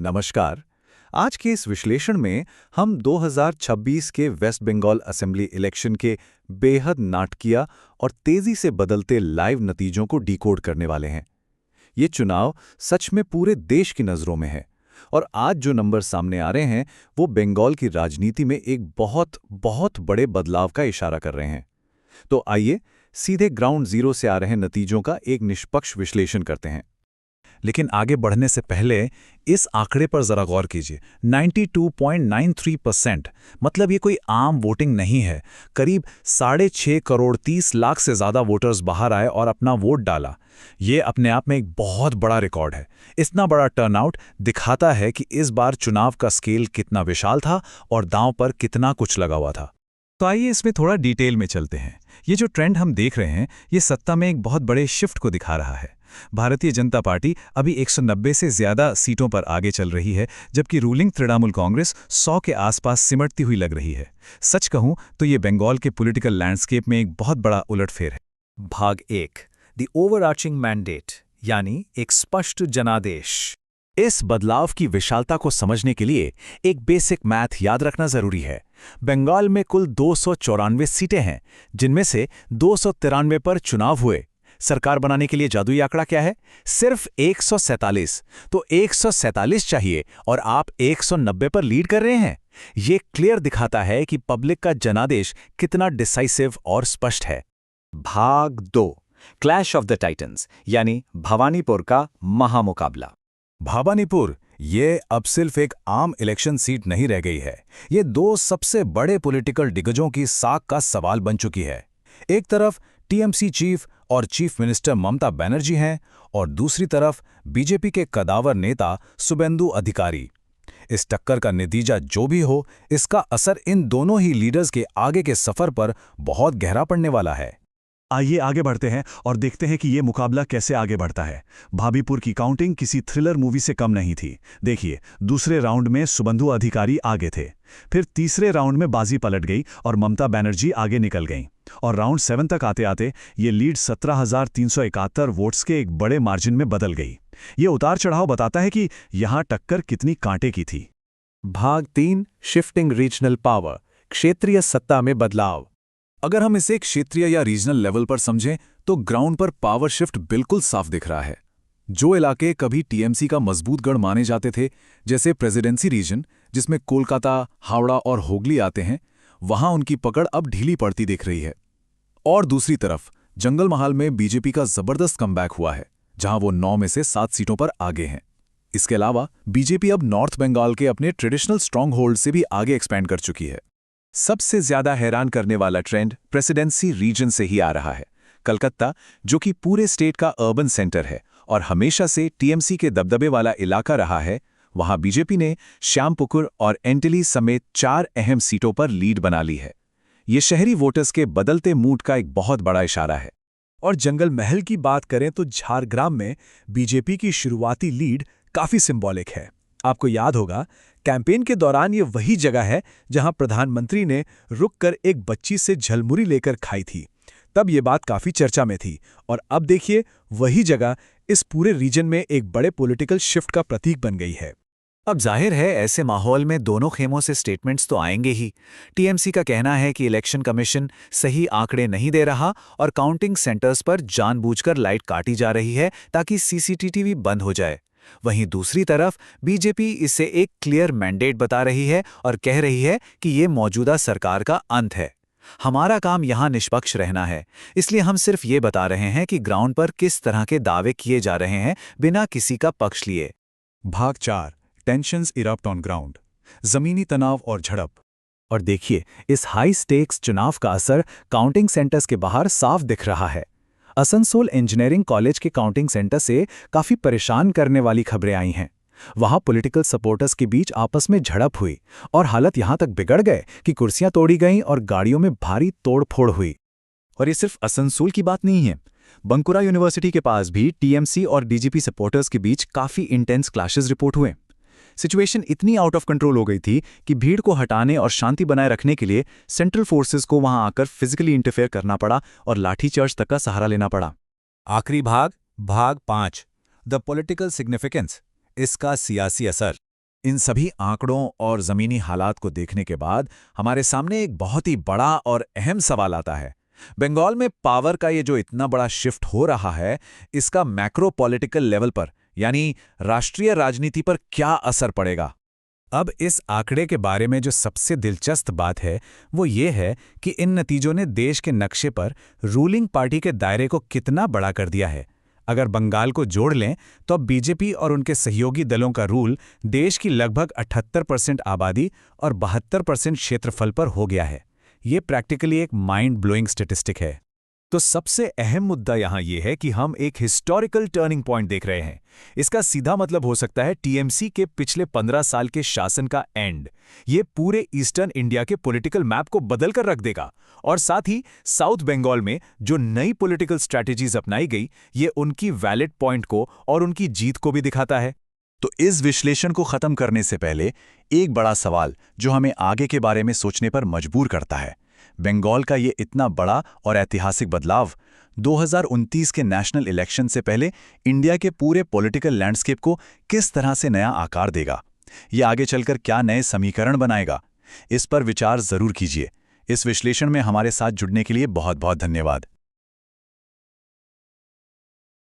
नमस्कार। आज के इस विश्लेषण में हम 2026 के वेस्ट बंगाल असेंबली इलेक्शन के बेहद नाटकीय और तेजी से बदलते लाइव नतीजों को डिकोड करने वाले हैं। ये चुनाव सच में पूरे देश की नज़रों में है और आज जो नंबर सामने आ रहे हैं वो बंगाल की राजनीति में एक बहुत बहुत बड़े बदलाव का इशारा कर रहे हैं। तो आइए सीधे ग्राउंड जीरो से आ रहे नतीजों का एक निष्पक्ष विश्लेषण करते हैं। लेकिन आगे बढ़ने से पहले इस आंकड़े पर जरा गौर कीजिए। 92.93%, मतलब ये कोई आम वोटिंग नहीं है। करीब 6.5 करोड़ 30 लाख से ज़्यादा वोटर्स बाहर आए और अपना वोट डाला। ये अपने आप में एक बहुत बड़ा रिकॉर्ड है। इतना बड़ा टर्नआउट दिखाता है कि इस बार चुनाव का स्केल कितना विशाल था और दांव पर कितना कुछ लगा हुआ था। तो आइए इसमें थोड़ा डिटेल में चलते हैं। ये जो ट्रेंड हम देख रहे हैं, ये सत्ता में एक बहुत बड़े शिफ्ट को दिखा रहा है। भारतीय जनता पार्टी अभी 190 से ज्यादा सीटों पर आगे चल रही है, जबकि रूलिंग तृणमूल कांग्रेस 100 के आसपास सिमटती हुई लग रही है। सच कहूं तो ये बंगाल के पॉलिटिकल लैंडस्केप में एक बहुत बड़ा उलटफेर है। भाग 1, द ओवरआर्चिंग मैंडेट, यानी एक स्पष्ट जनादेश। इस बदलाव की विशालता को समझने के लिए एक बेसिक मैथ याद रखना जरूरी है। बंगाल में कुल 294 सीटें हैं, जिनमें से 293 पर चुनाव हुए। सरकार बनाने के लिए जादुई आंकड़ा क्या है? सिर्फ 147। तो 147 चाहिए और आप 190 पर लीड कर रहे हैं। ये क्लियर दिखाता है कि पब्लिक का जनादेश कितना डिसाइसिव और स्पष्ट है। भाग 2, क्लैश ऑफ द टाइटन्स, यानी भवानीपुर का महामुकाबला। भवानीपुर ये अब सिर्फ एक आम इलेक्शन सीट नहीं रह गई है। ये दो सबसे बड़े पॉलिटिकल दिग्गजों की साख का सवाल बन चुकी है। एक तरफ टीएमसी चीफ और चीफ मिनिस्टर ममता बनर्जी हैं और दूसरी तरफ बीजेपी के कदावर नेता शुभेंदु अधिकारी। इस टक्कर का नतीजा जो भी हो, इसका असर इन दोनों ही लीडर्स के आगे के सफर पर बहुत गहरा पड़ने वाला है। आइए आगे बढ़ते हैं और देखते हैं कि ये मुकाबला कैसे आगे बढ़ता है। भाभीपुर की काउंटिंग किसी थ्रिलर मूवी से कम नहीं थी। देखिए, दूसरे राउंड में शुभेंदु अधिकारी आगे थे, फिर तीसरे राउंड में बाजी पलट गई और ममता बनर्जी आगे निकल गईं, और राउंड 7 तक आते आते ये लीड 17,371 वोट्स के एक बड़े मार्जिन में बदल गई। ये उतार चढ़ाव बताता है कि यहाँ टक्कर कितनी कांटे की थी। भाग 3, शिफ्टिंग रीजनल पावर, क्षेत्रीय सत्ता में बदलाव। अगर हम इसे क्षेत्रीय या रीजनल लेवल पर समझें तो ग्राउंड पर पावर शिफ्ट बिल्कुल साफ दिख रहा है। जो इलाके कभी टीएमसी का मजबूत गढ़ माने जाते थे, जैसे प्रेसिडेंसी रीजन जिसमें कोलकाता, हावड़ा और हुगली आते हैं, वहां उनकी पकड़ अब ढीली पड़ती दिख रही है। और दूसरी तरफ जंगल महल में बीजेपी का जबरदस्त कमबैक हुआ है, जहां वो 9 में से 7 सीटों पर आगे हैं। इसके अलावा बीजेपी अब नॉर्थ बंगाल के अपने ट्रेडिशनल स्ट्रांग होल्ड से भी आगे एक्सपैंड कर चुकी है। सबसे ज्यादा हैरान करने वाला ट्रेंड प्रेसिडेंसी रीजन से ही आ रहा है। कलकत्ता, जो कि पूरे स्टेट का अर्बन सेंटर है और हमेशा से टीएमसी के दबदबे वाला इलाका रहा है, वहां बीजेपी ने श्यामपुकुर और एंटिली समेत 4 अहम सीटों पर लीड बना ली है। ये शहरी वोटर्स के बदलते मूड का एक बहुत बड़ा इशारा है। और जंगल महल की बात करें तो झारग्राम में बीजेपी की शुरुआती लीड काफी सिंबॉलिक है। आपको याद होगा, कैंपेन के दौरान ये वही जगह है जहां प्रधानमंत्री ने रुककर एक बच्ची से झलमुरी लेकर खाई थी। तब ये बात काफी चर्चा में थी और अब देखिए, वही जगह इस पूरे रीजन में एक बड़े पॉलिटिकल शिफ्ट का प्रतीक बन गई है। अब जाहिर है, ऐसे माहौल में दोनों खेमों से स्टेटमेंट्स तो आएंगे ही। टीएमसी का कहना है कि इलेक्शन कमीशन सही आंकड़े नहीं दे रहा और काउंटिंग सेंटर्स पर जानबूझकर लाइट काटी जा रही है ताकि सीसीटीवी बंद हो जाए। वहीं दूसरी तरफ बीजेपी इसे एक क्लियर मैंडेट बता रही है और कह रही है कि ये मौजूदा सरकार का अंत है। हमारा काम यहां निष्पक्ष रहना है, इसलिए हम सिर्फ ये बता रहे हैं कि ग्राउंड पर किस तरह के दावे किए जा रहे हैं, बिना किसी का पक्ष लिए। भाग 4, टेंशंस इरप्ट ऑन ग्राउंड, जमीनी तनाव और झड़प। और देखिए, इस हाई स्टेक्स चुनाव का असर काउंटिंग सेंटर्स के बाहर साफ दिख रहा है। असनसोल इंजीनियरिंग कॉलेज के काउंटिंग सेंटर से काफी परेशान करने वाली खबरें आई हैं। वहां पॉलिटिकल सपोर्टर्स के बीच आपस में झड़प हुई और हालत यहां तक बिगड़ गए कि कुर्सियां तोड़ी गईं और गाड़ियों में भारी तोड़फोड़ हुई। और ये सिर्फ असनसोल की बात नहीं है। बंकुरा यूनिवर्सिटी के पास भी टीएमसी और डीजीपी सपोर्टर्स के बीच काफी इंटेंस क्लैशेस रिपोर्ट हुए। सिचुएशन इतनी आउट ऑफ कंट्रोल हो गई थी कि भीड़ को हटाने और शांति बनाए रखने के लिए सेंट्रल फोर्सेस को वहां आकर फिजिकली इंटरफेयर करना पड़ा और लाठीचार्ज तक का सहारा लेना पड़ा। आखिरी भाग, भाग 5, द पॉलिटिकल सिग्निफिकेंस, इसका सियासी असर। इन सभी आंकड़ों और ज़मीनी हालात को देखने के बाद हमारे सामने एक बहुत ही बड़ा और अहम सवाल आता है। बंगाल में पावर का ये जो इतना बड़ा शिफ्ट हो रहा है, इसका मैक्रो पॉलिटिकल लेवल पर यानी राष्ट्रीय राजनीति पर क्या असर पड़ेगा? अब इस आंकड़े के बारे में जो सबसे दिलचस्प बात है वो ये है कि इन नतीजों ने देश के नक्शे पर रूलिंग पार्टी के दायरे को कितना बड़ा कर दिया है। अगर बंगाल को जोड़ लें तो अब बीजेपी और उनके सहयोगी दलों का रूल देश की लगभग 78% आबादी और 72% क्षेत्रफल पर हो गया है। ये प्रैक्टिकली एक माइंड ब्लोइंग स्टैटिस्टिक है। तो सबसे अहम मुद्दा यहाँ ये है कि हम एक हिस्टोरिकल टर्निंग पॉइंट देख रहे हैं। इसका सीधा मतलब हो सकता है टीएमसी के पिछले 15 साल के शासन का एंड। ये पूरे ईस्टर्न इंडिया के पॉलिटिकल मैप को बदल कर रख देगा और साथ ही साउथ बंगाल में जो नई पॉलिटिकल स्ट्रैटेजीज अपनाई गई, ये उनकी वैलिड पॉइंट को और उनकी जीत को भी दिखाता है। तो इस विश्लेषण को खत्म करने से पहले एक बड़ा सवाल जो हमें आगे के बारे में सोचने पर मजबूर करता है, बंगाल का ये इतना बड़ा और ऐतिहासिक बदलाव 2029 के नेशनल इलेक्शन से पहले इंडिया के पूरे पॉलिटिकल लैंडस्केप को किस तरह से नया आकार देगा? ये आगे चलकर क्या नए समीकरण बनाएगा? इस पर विचार जरूर कीजिए। इस विश्लेषण में हमारे साथ जुड़ने के लिए बहुत बहुत धन्यवाद।